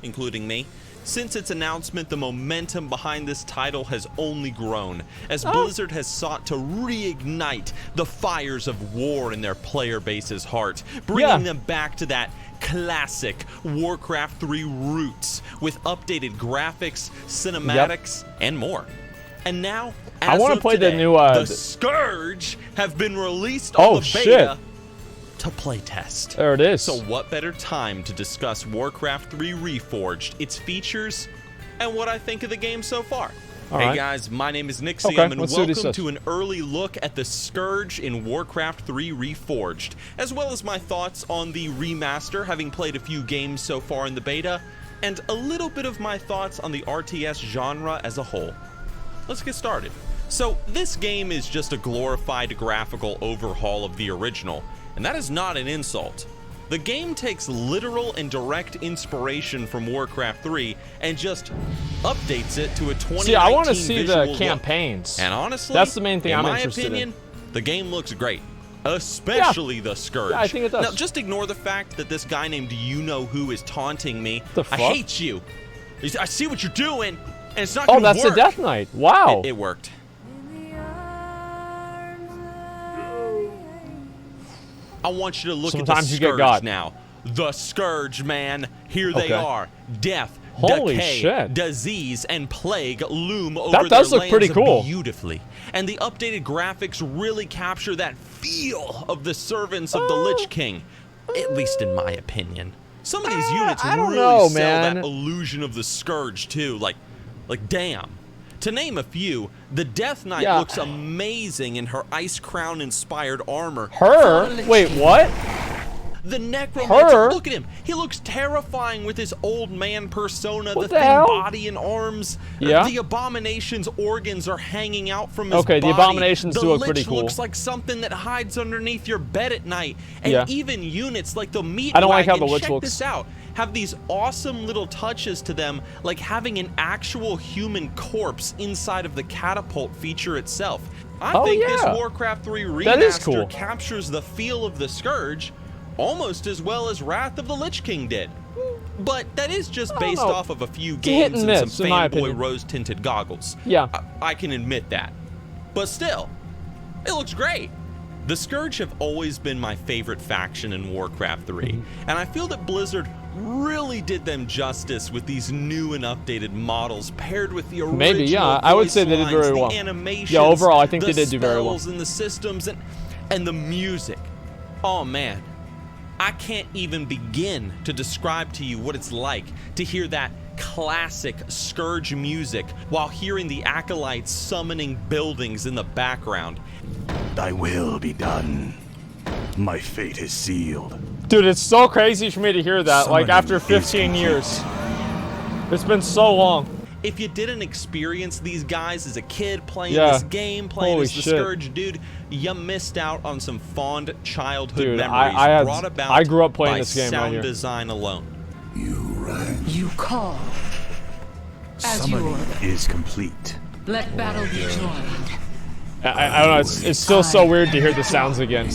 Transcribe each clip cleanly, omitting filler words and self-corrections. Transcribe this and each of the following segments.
including me. Since its announcement, the momentum behind this title has only grown, as Blizzard has sought to reignite the fires of war in their player base's heart, bringing them back to that classic Warcraft 3 roots with updated graphics, cinematics, and more. And now, as I want of to play today, the new the Scourge have been released on the beta to playtest. There it is. So what better time to discuss Warcraft 3 Reforged, its features, and what I think of the game so far. Hey guys, my name is Nixxiom, and welcome to an early look at the Scourge in Warcraft 3 Reforged, as well as my thoughts on the remaster, having played a few games so far in the beta, and a little bit of my thoughts on the RTS genre as a whole. Let's get started. So this game is just a glorified graphical overhaul of the original, and that is not an insult. The game takes literal and direct inspiration from Warcraft 3 and just updates it to a 2019 See, I want to see the look. campaigns. And honestly, that's the main thing I'm interested in. In my opinion, the game looks great. Especially the Scourge. Yeah, I think it does. Now, just ignore the fact that this guy named You-Know-Who is taunting me. The fuck? I hate you. I see what you're doing, and it's not going to work. Oh, that's the Death Knight. Wow. It worked. I want you to look at the Scourge now. The Scourge, man. Here they are. Death, decay, disease, and plague loom over their lands beautifully. And the updated graphics really capture that feel of the servants of the Lich King. At least in my opinion. Some of these units really sell that illusion of the Scourge too. Like damn. To name a few, the Death Knight looks amazing in her Ice Crown-inspired armor. Wait, what? The Necromancer, look at him. He looks terrifying with his old man persona, the thin body and arms. The Abomination's organs are hanging out from his body. The Abominations do look pretty cool. The Lich looks like something that hides underneath your bed at night. And even units like the Meat I don't like how Wagon, the Lich check looks. this out, have these awesome little touches to them, like having an actual human corpse inside of the catapult feature itself. I think this Warcraft 3 remaster captures the feel of the Scourge almost as well as Wrath of the Lich King did. But that is just based off of a few games and some fanboy rose-tinted goggles. I can admit that. But still, it looks great. The Scourge have always been my favorite faction in Warcraft 3, and I feel that Blizzard really did them justice with these new and updated models paired with the original I would say they did very well. The animations, overall, I think they did do very well. And the systems and the music. Oh man. I can't even begin to describe to you what it's like to hear that classic Scourge music while hearing the acolytes summoning buildings in the background. Thy will be done. My fate is sealed. Dude, it's so crazy for me to hear that, like after 15 years. It's been so long. If you didn't experience these guys as a kid playing this game, playing as the Scourge, dude, you missed out on some fond childhood memories brought about I grew up playing this game sound right here. design alone. You call. Summoning is complete. Let battle be joined. I don't know, it's still so weird to hear the sounds again.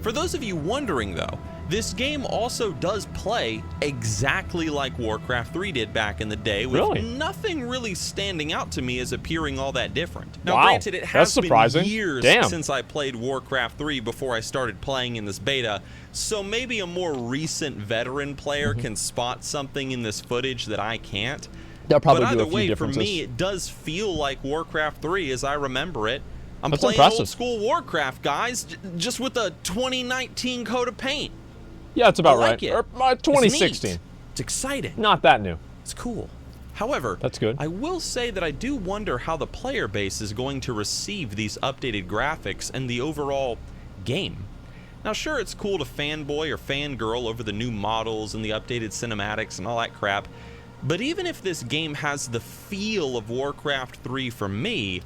For those of you wondering though, this game also does play exactly like Warcraft 3 did back in the day, with nothing really standing out to me as appearing all that different. Now granted, it has been years since I played Warcraft 3 before I started playing in this beta, so maybe a more recent veteran player can spot something in this footage that I can't. They'll probably but do either a few way, for differences. me, it does feel like Warcraft 3 as I remember it. I'm That's playing impressive. old school Warcraft, guys, just with a 2019 coat of paint. Yeah, it's about I like right. it. Or, 2016. It's exciting. Not that new. It's cool. However, that's good. I will say that I do wonder how the player base is going to receive these updated graphics and the overall game. Now, sure, it's cool to fanboy or fangirl over the new models and the updated cinematics and all that crap, but even if this game has the feel of Warcraft 3 for me,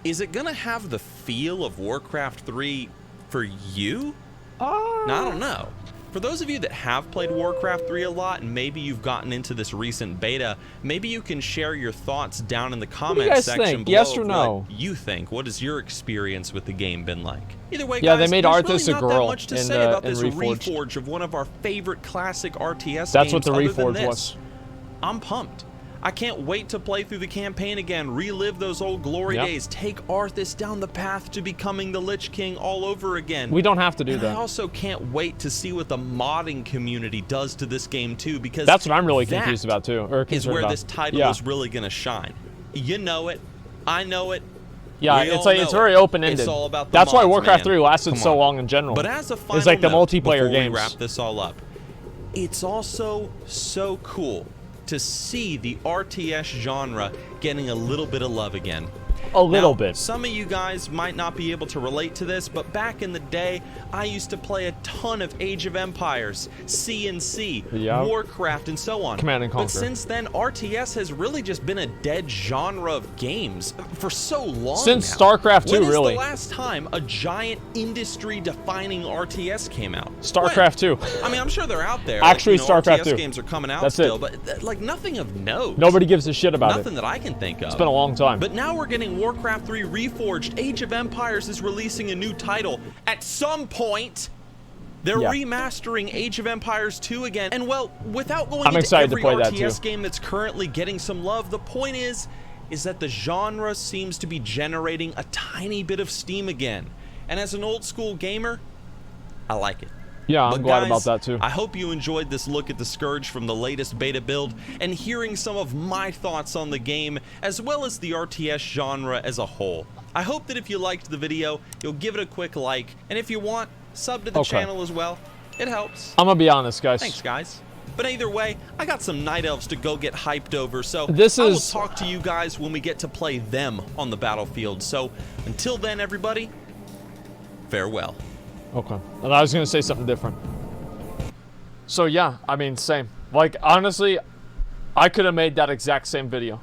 is it gonna have the feel of Warcraft 3 for you? Now, I don't know. For those of you that have played Warcraft 3 a lot, and maybe you've gotten into this recent beta, maybe you can share your thoughts down in the comments section below. Yes or no? What you think? What has your experience with the game been like? Either way, yeah, guys, they made there's Arthas really a girl not that much to say about this Reforged. Reforge of one of our favorite classic RTS games. That's what the other than Reforge this. was. I'm pumped. I can't wait to play through the campaign again, relive those old glory days, take Arthas down the path to becoming the Lich King all over again. We don't have to do that. I also can't wait to see what the modding community does to this game too, because that's what I'm really confused about too. Is where this title is really going to shine. You know it. I know it. Yeah, it's very open-ended. It's all about the That's why mods, Warcraft man. 3 lasted so long in general. But as a final it's like the note, multiplayer before games. we wrap this all up, it's also so cool to see the RTS genre getting a little bit of love again. A little bit. Some of you guys might not be able to relate to this, but back in the day, I used to play a ton of Age of Empires, C&C, Warcraft, and so on. Command and Conquer. But since then, RTS has really just been a dead genre of games for so long Since now. StarCraft 2, when is really. the last time a giant industry-defining RTS came out? StarCraft 2. I mean, I'm sure they're out there. Actually, like, you know, StarCraft RTS 2. games are coming out That's still, it. but like nothing of note. Nobody gives a shit about Nothing that I can think of. It's been a long time. But now we're getting Warcraft 3 Reforged. Age of Empires is releasing a new title. At some point, they're remastering Age of Empires 2 again. And well, without going into every RTS game that's currently getting some love, the point is that the genre seems to be generating a tiny bit of steam again. And as an old school gamer, I like it. Yeah, I'm glad about that too. I hope you enjoyed this look at the Scourge from the latest beta build and hearing some of my thoughts on the game as well as the RTS genre as a whole. I hope that if you liked the video, you'll give it a quick like, and if you want, sub to the channel as well. It helps. I'm gonna be honest, guys. Thanks, guys. But either way, I got some Night Elves to go get hyped over, so I will talk to you guys when we get to play them on the battlefield. So until then, everybody, farewell. Okay. And I was going to say something different. So yeah, I mean, same. Like, honestly, I could have made that exact same video.